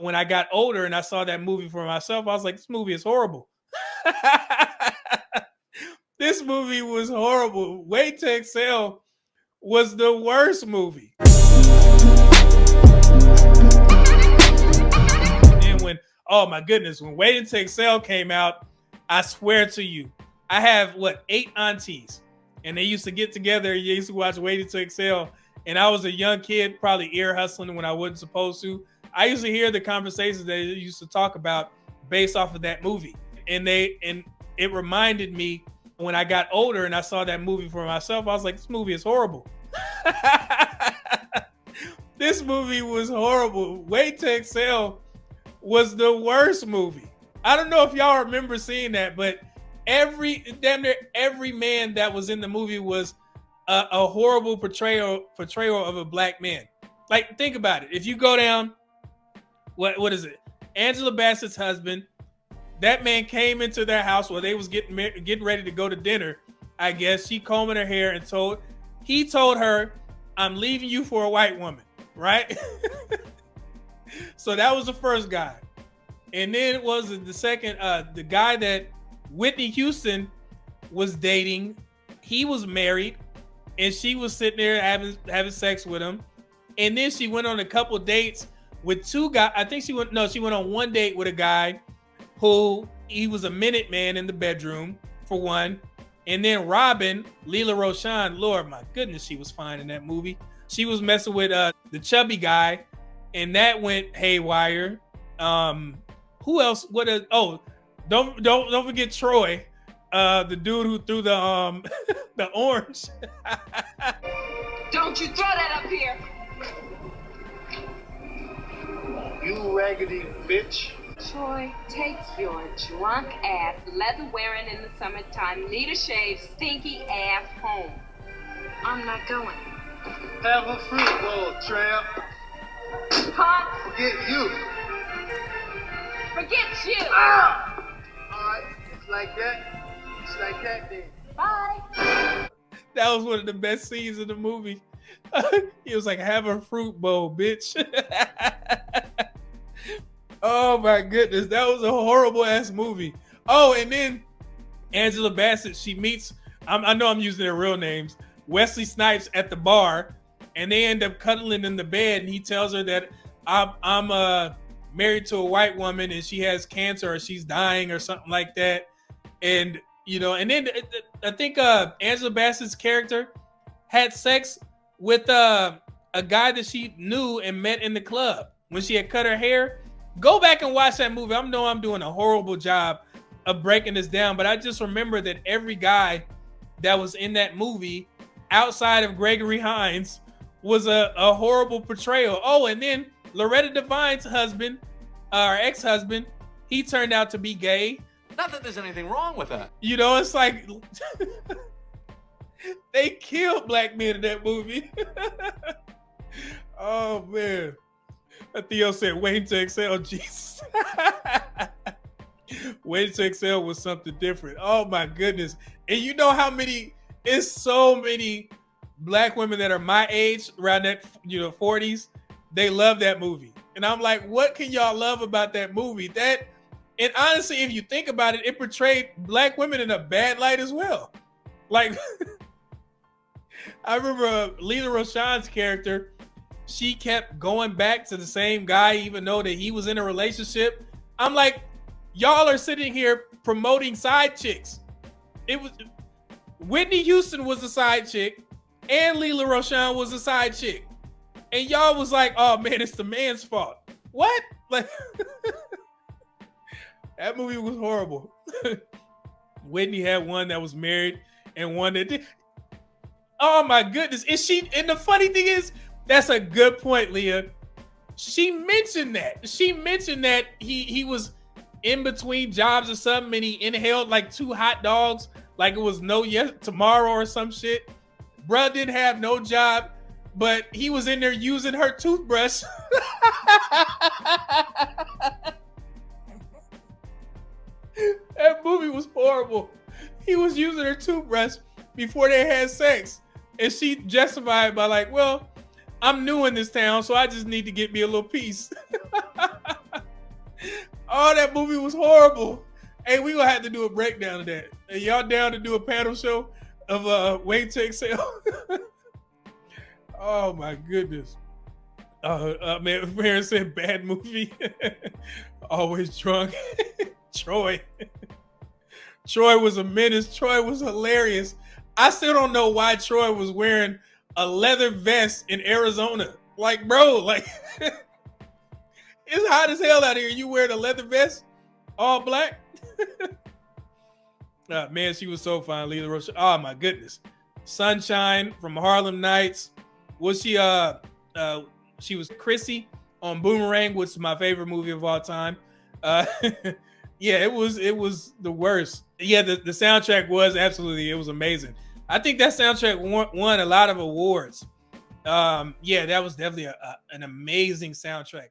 when I got older and I saw that movie for myself, I was like, this movie is horrible. This movie was horrible. Wait to Exhale was the worst movie. And when, oh my goodness, when Waiting to Exhale came out, I swear to you, I have 8 aunties, and they used to get together. They used to watch Waiting to Exhale, and I was a young kid, probably ear hustling when I wasn't supposed to. I used to hear the conversations they used to talk about based off of that movie, and it reminded me when I got older and I saw that movie for myself. I was like, this movie is horrible. This movie was horrible. Wait to Exhale was the worst movie. I don't know if y'all remember seeing that, but damn near every man that was in the movie was a horrible portrayal of a black man. Like, think about it. If you go down, what is it? Angela Bassett's husband. That man came into their house while they was getting ready to go to dinner. I guess she combing her hair and he told her, "I'm leaving you for a white woman," right? So that was the first guy. And then it was the second, the guy that Whitney Houston was dating. He was married, and she was sitting there having sex with him. And then she went on a couple dates with 2 guys. I think she went on one date with a guy who he was a minute man in the bedroom, for one. And then Robin, Leela Roshan, Lord, my goodness, she was fine in that movie. She was messing with the chubby guy, and that went haywire. Who else? Don't forget Troy, the dude who threw the the orange. Don't you throw that up here! You raggedy bitch. Troy, take your drunk ass, leather wearing in the summertime, need a shave, stinky ass home. I'm not going. Have a fruit bowl, tramp. Huh? Forget you. Forget you! Ah! Alright, it's like that. It's like that then. Bye! That was one of the best scenes in the movie. He was like, "Have a fruit bowl, bitch." Oh my goodness, that was a horrible ass movie. Oh, and then Angela Bassett, she meets, I know I'm using their real names, Wesley Snipes at the bar, and they end up cuddling in the bed, and he tells her that I'm married to a white woman and she has cancer or she's dying or something like that. And and then I think Angela Bassett's character had sex with a guy that she knew and met in the club when she had cut her hair. Go back and watch that movie. I know I'm doing a horrible job of breaking this down, but I just remember that every guy that was in that movie outside of Gregory Hines was a horrible portrayal. Oh, and then Loretta Devine's husband, or ex-husband, he turned out to be gay. Not that there's anything wrong with that. It's like they killed black men in that movie. Oh man. Theo said, "Waiting to Exhale," Jesus. Waiting to Exhale was something different. Oh my goodness. And you know how many, it's so many black women that are my age, around that 40s, they love that movie. And I'm like, what can y'all love about that movie? And honestly, if you think about it, it portrayed black women in a bad light as well. Like, I remember Leela Roshan's character, she kept going back to the same guy, even though that he was in a relationship. I'm like, y'all are sitting here promoting side chicks. It was Whitney Houston was a side chick, and Leela Roshan was a side chick, and y'all was like, "Oh man, it's the man's fault." What? Like, that movie was horrible. Whitney had one that was married and one that did. Oh my goodness! And the funny thing is, that's a good point, Leah. She mentioned that. He was in between jobs or something, and he inhaled like 2 hot dogs, like it was tomorrow or some shit. Bruh didn't have no job, but he was in there using her toothbrush. That movie was horrible. He was using her toothbrush before they had sex, and she justified by like, "Well, I'm new in this town, so I just need to get me a little piece." Oh, that movie was horrible. Hey, we gonna have to do a breakdown of that. Are y'all down to do a panel show of Wait to Exhale? Oh my goodness. Man, Aaron said bad movie. Always drunk. Troy. Troy was a menace. Troy was hilarious. I still don't know why Troy was wearing a leather vest in Arizona. Like, bro, like it's hot as hell out here. You wearing a leather vest, all black. Man, she was so fine, Lila Roche. Oh my goodness. Sunshine from Harlem Nights. Was she she was Chrissy on Boomerang, which is my favorite movie of all time. Yeah, it was the worst. Yeah, the soundtrack was absolutely, it was amazing. I think that soundtrack won a lot of awards. Yeah, that was definitely an amazing soundtrack.